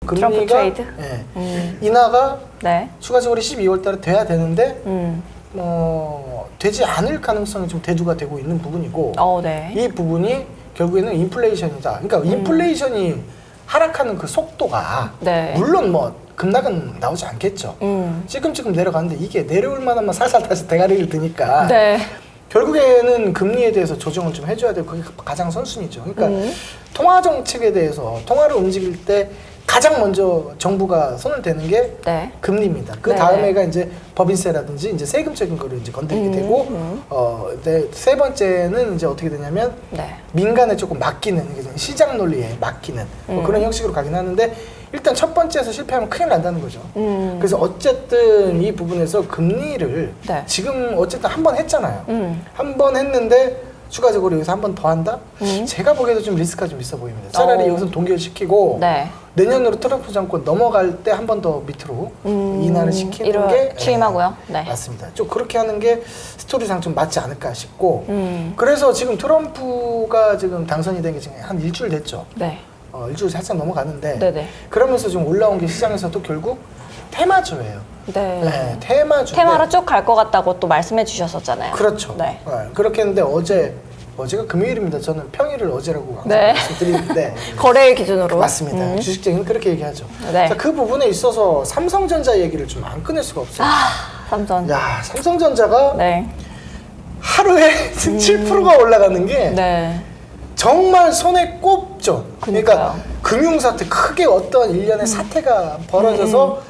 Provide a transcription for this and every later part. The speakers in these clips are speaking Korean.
트럼프 트레이드? 예, 인하가 네. 추가적으로 12월 달에 돼야 되는데 되지 않을 가능성이 좀 대두가 되고 있는 부분이고 네. 이 부분이 결국에는 인플레이션이다. 그러니까 인플레이션이 하락하는 그 속도가 네. 물론 뭐 급락은 나오지 않겠죠. 찔끔찔끔 내려가는데 이게 내려올 만하면 살살 다시 대가리를 드니까 네. 결국에는 금리에 대해서 조정을 좀 해줘야 되고 그게 가장 선순위죠. 그러니까 통화 정책에 대해서 통화를 움직일 때 가장 먼저 정부가 손을 대는 게 네. 금리입니다. 그 네. 다음에가 이제 법인세라든지 이제 세금적인 거를 이제 건드리게 되고 세 번째는 이제 어떻게 되냐면 네. 민간에 조금 맡기는 시장 논리에 맡기는 뭐 그런 형식으로 가긴 하는데 일단 첫 번째에서 실패하면 큰일 난다는 거죠. 그래서 어쨌든 이 부분에서 금리를 네. 지금 어쨌든 한 번 했잖아요. 한 번 했는데 추가적으로 여기서 한 번 더 한다? 제가 보기에도 좀 리스크가 좀 있어 보입니다. 차라리 여기서 동결시키고 네. 내년으로 트럼프 정권 넘어갈 때 한 번 더 밑으로 인하를 시키는 게 취임하고요. 네. 맞습니다. 좀 그렇게 하는 게 스토리상 좀 맞지 않을까 싶고 그래서 지금 트럼프가 지금 당선이 된 게 지금 한 일주일 됐죠. 네. 일주일 살짝 넘어가는데 네네. 그러면서 좀 올라온 게 시장에서도 결국 테마주예요. 네. 네, 테마주. 테마로 쭉 갈 것 같다고 또 말씀해 주셨었잖아요. 그렇죠. 네. 그렇게 했는데 어제가 금요일입니다. 저는 평일을 어제라고 네. 말씀드리는데 거래일 기준으로. 맞습니다. 주식쟁이는 그렇게 얘기하죠. 네. 자, 그 부분에 있어서 삼성전자 얘기를 좀 안 꺼낼 수가 없어요. 삼성. 야, 삼성전자가 네. 하루에 7%가 올라가는 게 네. 정말 손에 꼽죠. 그러니까 그러니까요. 금융사태 크게 어떤 일련의 사태가 벌어져서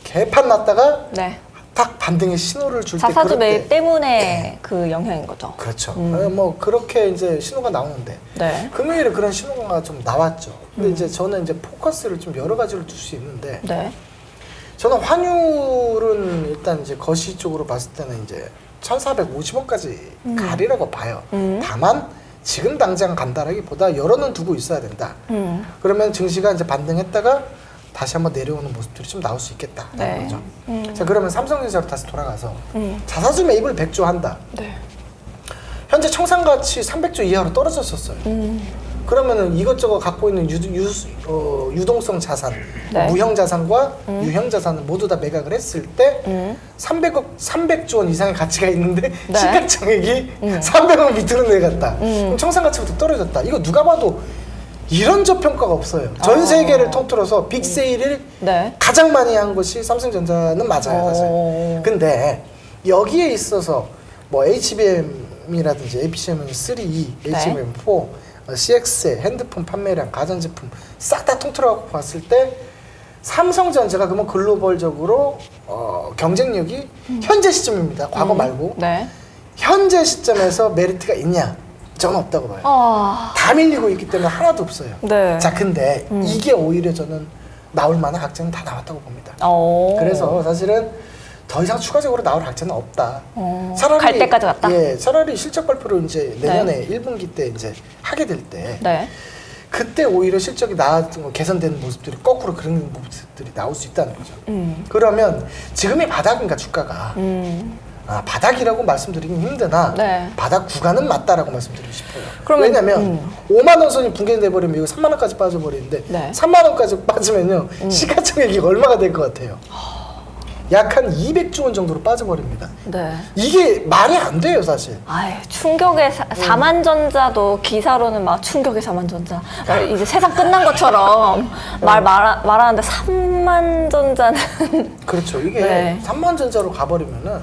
개판 났다가 네. 딱 반등의 신호를 줄 때 자사주 그럴 때 매입 때문에 그 영향인 거죠. 그렇죠. 뭐 그렇게 이제 신호가 나오는데 네. 금요일에 그런 신호가 좀 나왔죠. 근데 이제 저는 이제 포커스를 좀 여러 가지로 둘 수 있는데 네. 저는 환율은 일단 이제 거시 쪽으로 봤을 때는 이제 1,450원까지 가리라고 봐요. 다만 지금 당장 간다라기보다 열어는 두고 있어야 된다. 그러면 증시가 이제 반등했다가 다시 한번 내려오는 모습들이 좀 나올 수 있겠다. 네. 거죠. 자, 그러면 삼성전자로 다시 돌아가서 자사주 매입을 100조 한다. 네. 현재 청산가치 300조 이하로 떨어졌었어요. 그러면은 이것저것 갖고 있는 유동성 자산, 네. 무형 자산과 유형 자산을 모두 다 매각을 했을 때 300조 원 이상의 가치가 있는데 네. 시가총액이 300억 밑으로 내려갔다. 그럼 청산가치부터 떨어졌다. 이거 누가 봐도 이런 저평가가 없어요. 전 세계를 통틀어서 빅세일을 네. 가장 많이 한 것이 삼성전자는 맞아요, 사실. 근데 여기에 있어서 뭐 HBM이라든지 APCM은 3, HBM 4, CX의 핸드폰 판매량, 가전제품 싹 다 통틀어갖고 봤을 때 삼성전자가 그러면 글로벌적으로 경쟁력이 현재 시점입니다. 과거 말고. 네. 현재 시점에서 메리트가 있냐? 저는 없다고 봐요. 다 밀리고 있기 때문에 하나도 없어요. 네. 자, 근데 이게 오히려 저는 나올 만한 학자는 다 나왔다고 봅니다. 그래서 사실은 더 이상 추가적으로 나올 학자는 없다. 차라리 갈 때까지 왔다? 예, 차라리 실적 발표를 이제 내년에 1분기 때 이제 하게 될 때 네. 그때 오히려 실적이 개선되는 모습들이 거꾸로 그런 모습들이 나올 수 있다는 거죠. 그러면 지금이 바닥인가 주가가 바닥이라고 말씀드리긴 힘드나 네. 바닥 구간은 맞다라고 말씀드리고 싶어요. 그러면, 왜냐면 5만 원 선이 붕괴돼 버리면 이거 3만 원까지 빠져버리는데 네. 3만 원까지 빠지면요 시가총액이 얼마가 될 것 같아요? 약 한 200조 원 정도로 빠져버립니다. 네. 이게 말이 안 돼요, 사실. 아유, 충격의 4만전자도 기사로는 막 충격의 4만전자. 이제 세상 끝난 것처럼 말하는데 3만전자는. 그렇죠. 이게 네. 3만 전자로 가버리면은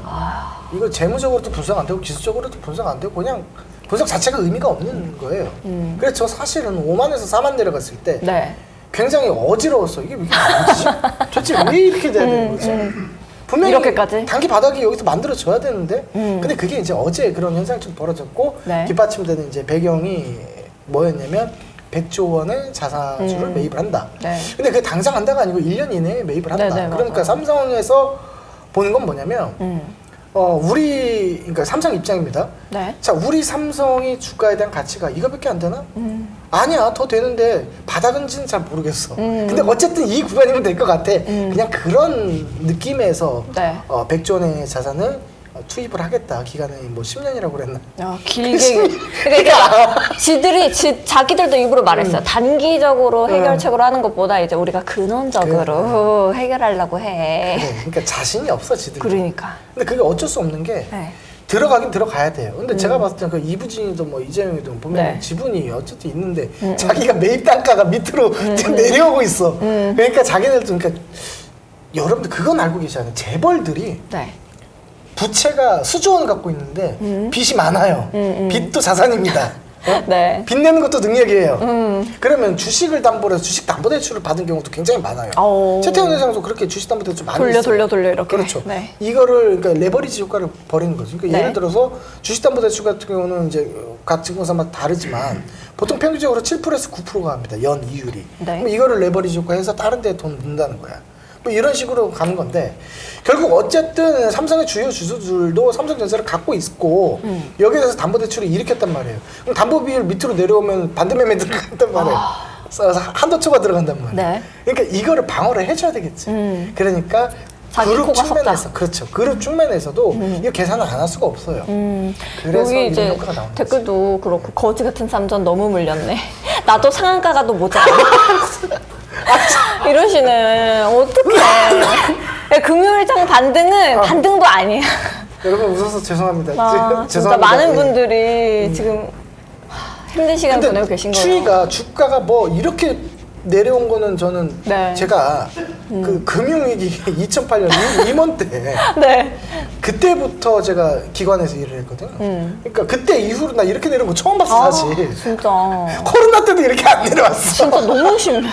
이거 재무적으로도 분석 안 되고 기술적으로도 분석 안 되고 그냥 분석 자체가 의미가 없는 거예요. 그래서 저 사실은 5만에서 4만 내려갔을 때 네. 굉장히 어지러웠어. 이게 뭐지? 도대체 왜 이렇게 돼야 되는 거지? 분명히 이렇게까지? 단기 바닥이 여기서 만들어져야 되는데 근데 그게 이제 어제 그런 현상이 좀 벌어졌고 네. 뒷받침되는 이제 배경이 뭐였냐면 100조 원의 자사주를 매입을 한다. 네. 근데 그게 당장 한다가 아니고 1년 이내에 매입을 한다. 네네, 그러니까 맞아요. 삼성에서 보는 건 뭐냐면 그러니까 삼성 입장입니다. 네. 자, 우리 삼성이 주가에 대한 가치가 이거밖에 안 되나? 아니야, 더 되는데 바닥은지는 잘 모르겠어. 근데 어쨌든 이 구간이면 될 것 같아. 그냥 그런 느낌에서 네. 100조 원의 자산을 투입을 하겠다. 기간이 뭐 10년이라고 그랬나? 야, 길게. 그러니까 자기들도 입으로 말했어요. 단기적으로 해결책으로 하는 것보다 이제 우리가 근원적으로 해결하려고 해. 그래. 그러니까 자신이 없어 지들. 그러니까. 근데 그게 어쩔 수 없는 게 네. 들어가긴 들어가야 돼요. 근데 제가 봤을 때는 그 이부진이도 뭐 이재명이도 보면 네. 지분이 어쨌든 있는데 자기가 매입 단가가 밑으로 지금 내려오고 있어. 그러니까 자기들도 그러니까 여러분들 그건 알고 계시잖아요. 재벌들이 네. 부채가 수조 원 갖고 있는데 빚이 많아요. 빚도 자산입니다. 어? 네. 빚 내는 것도 능력이에요. 그러면 주식을 담보로 해서 주식 담보 대출을 받은 경우도 굉장히 많아요. 최태원 회장도 그렇게 주식 담보 대출 많이 했어요. 돌려 이렇게. 그렇죠. 네. 이거를 그러니까 레버리지 효과를 벌이는 거죠. 그러니까 네. 예를 들어서 주식 담보 대출 같은 경우는 이제 각 증권사마다 다르지만 보통 평균적으로 7%에서 9%가 합니다. 연 이율이. 네. 그럼 이거를 레버리지 효과 해서 다른 데 돈 넣는다는 거야. 뭐 이런 식으로 가는 건데 결국 어쨌든 삼성의 주요 주주들도 삼성전자를 갖고 있고 여기에 대해서 담보대출을 일으켰단 말이에요. 그럼 담보비율 밑으로 내려오면 반대매매 들어간단 말이에요. 그래서 한도초가 들어간단 말이에요. 네. 그러니까 이거를 방어를 해줘야 되겠지. 그러니까 자기 그룹 코가 측면에서 섰다. 그렇죠. 그룹 측면에서도 이거 계산을 안 할 수가 없어요. 그래서 여기 이런 이제 효과가 나오는 거지. 댓글도 그렇고 거지 같은 삼전 너무 물렸네. 나도 상한가가 도 모자라. 이러시는 어떡해. 금요일장 반등은 반등도 아니야. 여러분 웃어서 죄송합니다. 진짜 죄송합니다. 많은 예. 분들이 지금 힘든 시간 보내고 계신 거예요. 추이가 주가가 뭐 이렇게 내려온 거는 저는 네. 제가 그 금융위기 2008년 임원 때 네. 그때부터 제가 기관에서 일을 했거든요. 그러니까 그때 이후로 나 이렇게 내려온 거 처음 봤어 사실. 진짜. 코로나 때도 이렇게 안 내려왔어. 진짜 너무 심해.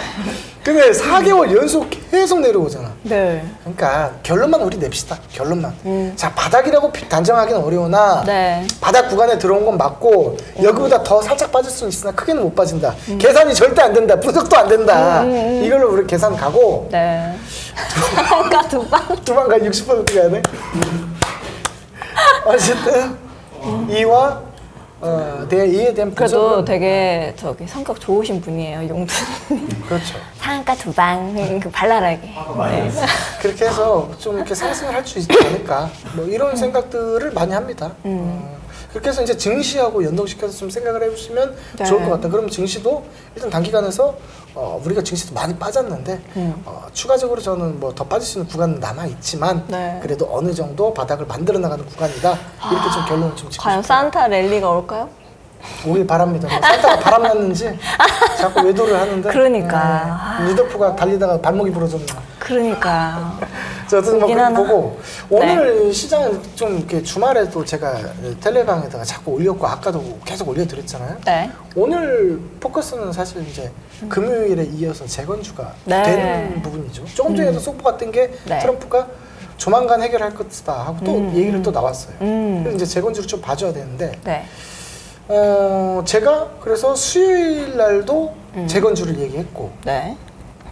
근데 4개월 연속 계속 내려오잖아. 네. 그러니까 결론만 우리 냅시다. 결론만. 자 바닥이라고 단정하기는 어려우나 네. 바닥 구간에 들어온 건 맞고 여기보다 더 살짝 빠질 수는 있으나 크게는 못 빠진다. 계산이 절대 안 된다. 분석도 안 된다. 이걸로 우리 계산 가고 네. 상한가 두 방. 두 방 가 60% 가야 돼. 어쨌든 이와 이에 대한 그래도 분석은 되게 성격 좋으신 분이에요, 용준. 그렇죠. 상한가 두 방, 그 발랄하게. 네. 그렇게 해서 좀 이렇게 상승을 할 수 있지 않을까 뭐 이런 생각들을 많이 합니다. 그렇게 해서 이제 증시하고 연동시켜서 좀 생각을 해보시면 네. 좋을 것 같다. 그럼 증시도 일단 단기간에서 우리가 증시도 많이 빠졌는데 추가적으로 저는 뭐 더 빠질 수 있는 구간은 남아 있지만 네. 그래도 어느 정도 바닥을 만들어 나가는 구간이다. 이렇게 좀 결론을 좀 짓고 과연 싶어요. 산타 랠리가 올까요? 오길 바랍니다. 뭐 산타가 바람 났는지 자꾸 외도를 하는데. 그러니까. 네. 루돌프가 달리다가 발목이 부러졌나. 그러니까. 저 어쨌든 뭐 오긴 그렇게 하나? 보고 오늘 시장은 좀 이렇게 주말에도 제가 텔레방에다가 자꾸 올렸고 아까도 계속 올려드렸잖아요. 네. 오늘 포커스는 사실 이제 금요일에 이어서 재건주가 네. 되는 부분이죠. 조금 전에도 속보 같은 게 네. 트럼프가 조만간 해결할 것이다 하고 또 얘기를 또 나왔어요. 그래서 이제 재건주를 좀 봐줘야 되는데 네. 제가 그래서 수요일 날도 재건주를 얘기했고 네.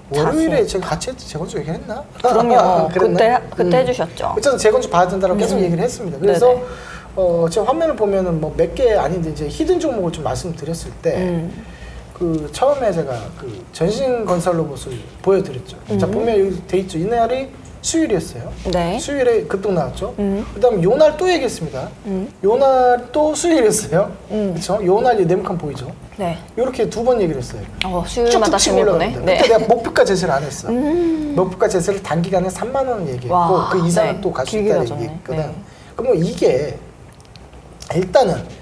월요일에 제가 같이 재건주 얘기했나? 그럼요. 그랬나? 그때 해주셨죠. 어쨌든 재건주 봐야 된다고 계속 얘기를 했습니다. 그래서 네네. 제가 화면을 보면은 뭐 몇 개 아닌데 이제 히든 종목을 좀 말씀드렸을 때 그 처음에 제가 그 전신건설 로봇을 보여드렸죠. 자 보면 여기 돼 있죠. 이날이 수요일이었어요. 네. 수요일에 급등 나왔죠. 그다음 요날 또 얘기했습니다. 요날 또 수요일이었어요. 그렇죠? 요날 네모칸 보이죠? 네. 이렇게 두 번 얘기를 했어요. 수요일마다 쭉쭉 치고 재미보네. 올라갑니다. 네. 그때 내가 목표가 제시를 안 했어. 목표가 제시를 단기간에 3만 원 얘기했고 와, 그 이상은 네. 또 갈 수 길게 있다 가졌네. 얘기했거든. 네. 그러면 이게 일단은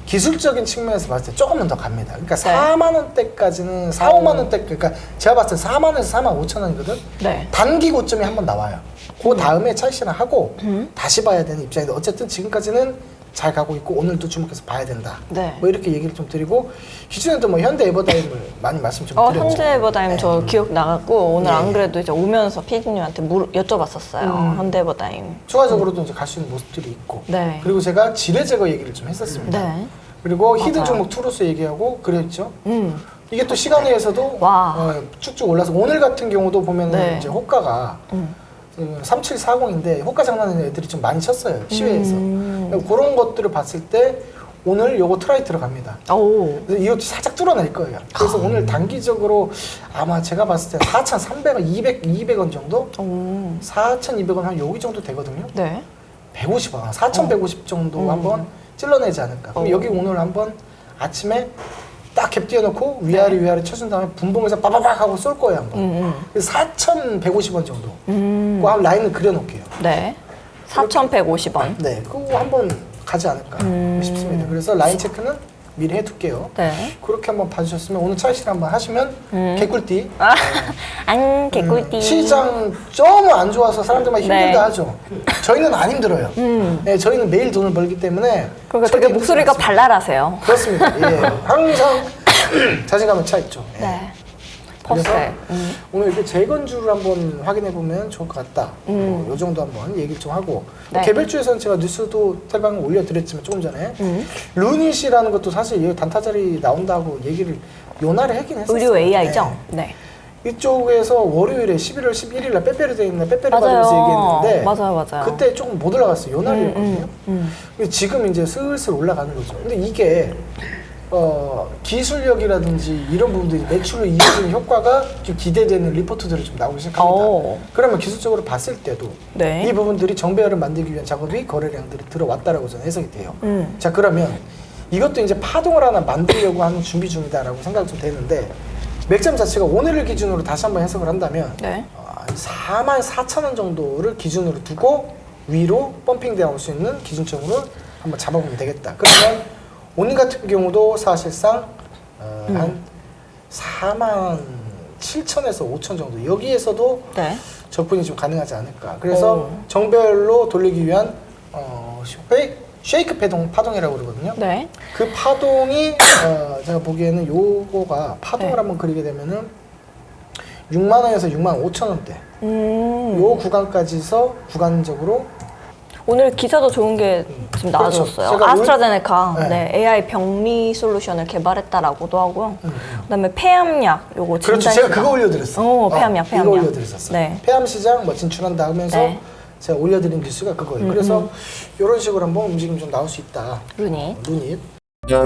기술적인 측면에서 봤을 때 조금은 더 갑니다. 그러니까 4만 원대까지는 4, 5만 원대 그러니까 제가 봤을 때 4만 원에서 4만 5천 원이거든. 네. 단기 고점이 한 번 나와요. 그 다음에 차익실현 하고 다시 봐야 되는 입장인데 어쨌든 지금까지는 잘 가고 있고 오늘도 주목해서 봐야 된다. 네. 뭐 이렇게 얘기를 좀 드리고 기존에도 뭐 현대 에버다임을 많이 말씀 좀 드렸죠. 현대에버다임 저 기억 나갔고 오늘 네. 안 그래도 이제 오면서 피디님한테 여쭤봤었어요. 현대에버다임. 추가적으로도 이제 갈 수 있는 모습들이 있고 네. 그리고 제가 지뢰 제거 얘기를 좀 했었습니다. 네. 그리고 히든 맞아요. 종목 투로스 얘기하고 그랬죠. 이게 또 시간외에서도 와. 쭉쭉 올라서 오늘 같은 경우도 보면은 네. 이제 호가가 3740인데 호가 장난하는 애들이 좀 많이 쳤어요 시외에서. 그런 것들을 봤을 때 오늘 요거 트라이 들어갑니다. 오. 그래서 이것도 살짝 뚫어낼 거예요. 그래서 오늘 단기적으로 아마 제가 봤을 때 4,300원, 200원 정도? 오. 4,200원 한 여기 정도 되거든요. 네. 150원, 4,150 정도 한번 찔러내지 않을까. 그럼 여기 오늘 한번 아침에 딱 갭 띄워놓고 위아래 쳐준 다음에 분봉에서 빠바박 하고 쏠 거예요 한번. 그래서 4,150원 정도. 그거 한 라인을 그려놓을게요. 네. 4,150원. 네, 그거 한번 가지 않을까 싶습니다. 그래서 라인 체크는 미리 해둘게요. 네. 그렇게 한번 봐주셨으면 오늘 차익실 한번 하시면 개꿀띠. 안 개꿀띠. 시장 너무 안 좋아서 사람들만 힘들다 네. 하죠. 저희는 안 힘들어요. 네, 저희는 매일 돈을 벌기 때문에. 그러니까 되게 목소리가 발랄하세요. 그렇습니다. 예, 항상 자신감은 차 있죠. 예. 네. 그래서 퍼스트. 오늘 이렇게 재건주를 한번 확인해 보면 좋을 것 같다. 요 정도 한번 얘기를 좀 하고 네. 개별주에서는 제가 뉴스도 텔방에 올려드렸지만 조금 전에 루닛이라는 것도 사실 여기 단타 자리 나온다고 얘기를 요날에 하긴 했었어요. 의료 AI죠? 네. 이쪽에서 월요일에 11월 11일 날 빼빼로 돼 있는 빼빼로 맞아요. 받으면서 얘기했는데 맞아요. 그때 조금 못 올라갔어요. 요날이었거든요. 근데 지금 이제 슬슬 올라가는 거죠. 근데 이게 기술력이라든지 이런 부분들이 매출로 이어지는 효과가 좀 기대되는 리포트들이 좀 나오기 시작합니다. 오. 그러면 기술적으로 봤을 때도 네. 이 부분들이 정배열을 만들기 위한 작업이 거래량들이 들어왔다라고 저는 해석이 돼요. 자, 그러면 이것도 이제 파동을 하나 만들려고 하는 준비 중이다라고 생각이 좀 되는데 맥점 자체가 오늘을 기준으로 다시 한번 해석을 한다면 네. 44,000원 정도를 기준으로 두고 위로 펌핑 나올 수 있는 기준점으로 한번 잡아보면 되겠다. 그러면 오늘 같은 경우도 사실상 한 47,000에서 5,000 정도 여기에서도 네. 접근이 좀 가능하지 않을까. 그래서 정별로 돌리기 위한 쉐이크 파동이라고 그러거든요. 네. 그 파동이 제가 보기에는 요거가 파동을 네. 한번 그리게 되면은 6만 원에서 6만 5천 원대 요 구간까지서 구간적으로 오늘 기사도 좋은 게 지금 나와줬어요. 그렇죠. 제가 아스트라제네카 네. 네, AI 병리 솔루션을 개발했다라고도 하고요. 그다음에 폐암약 요거 그렇죠. 진단 제가 시장. 그거 올려드렸어요. 폐암약. 이거 올려드렸었어요. 네. 폐암 시장 뭐 진출한다 하면서 네. 제가 올려드린 뉴스가 그거예요. 그래서 이런 식으로 한번 움직임 좀 나올 수 있다. 루닛. 루닛. 가자